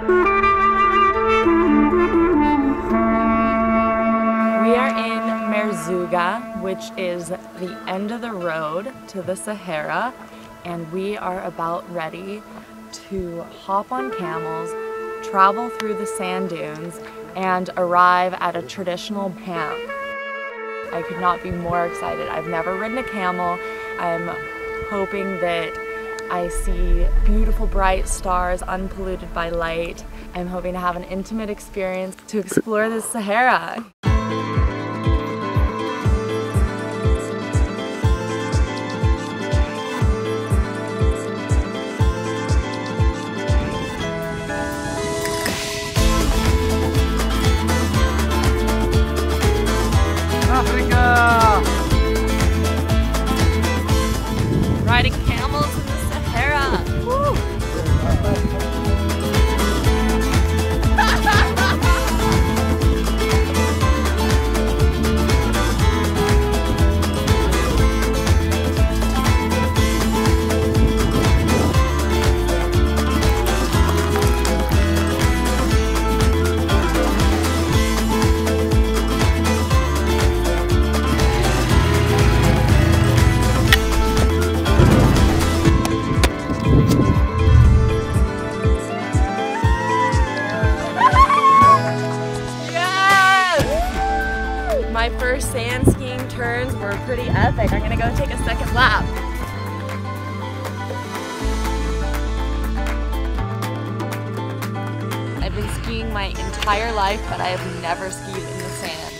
We are in Merzouga, which is the end of the road to the Sahara, and we are about ready to hop on camels, travel through the sand dunes, and arrive at a traditional camp. I could not be more excited. I've never ridden a camel. I'm hoping that I see beautiful bright stars unpolluted by light. I'm hoping to have an intimate experience to explore the Sahara. Riding camels in the Sahara. Woo. My first sand skiing turns were pretty epic. I'm gonna go take a second lap. I've been skiing my entire life, but I have never skied in the sand.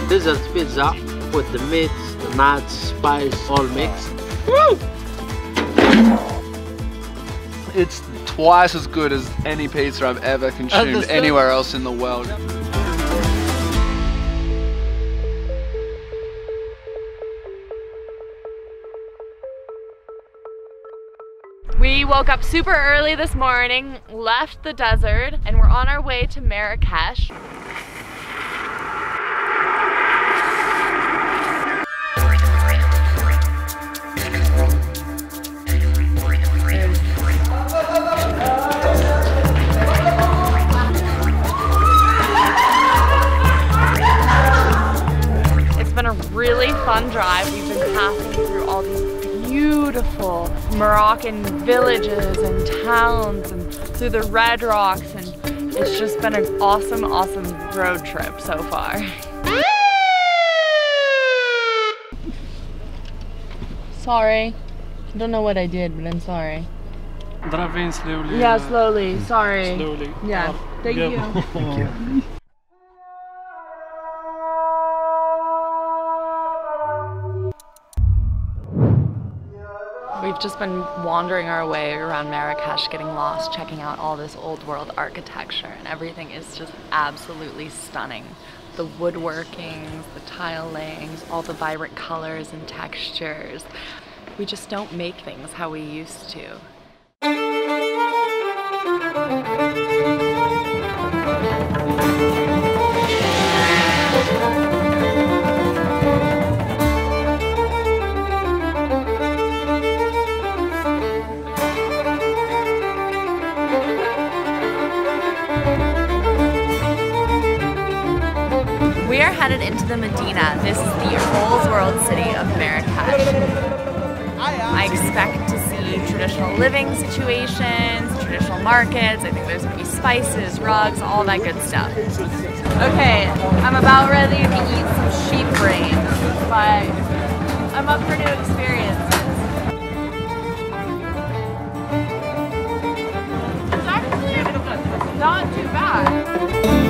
Desert pizza with the meat, the nuts, spice, all mixed. Woo! It's twice as good as any pizza I've ever consumed anywhere else in the world. We woke up super early this morning, left the desert, and we're on our way to Marrakesh. Really fun drive. We've been passing through all these beautiful Moroccan villages and towns and through the Red Rocks, and it's just been an awesome road trip so far. Sorry. I don't know what I did, but I'm sorry. Driving slowly. Yeah, slowly. Sorry. Slowly. Yeah. Thank you. Thank you. We've just been wandering our way around Marrakesh, getting lost, checking out all this old world architecture, and everything is just absolutely stunning. The woodworkings, the tile layings, all the vibrant colors and textures. We just don't make things how we used to. We are headed into the Medina. This is the old world city of Marrakesh. I expect to see traditional living situations, traditional markets. I think there's going to be spices, rugs, all that good stuff. Okay, I'm about ready to eat some sheep brain, but I'm up for new experiences. It's actually not too bad.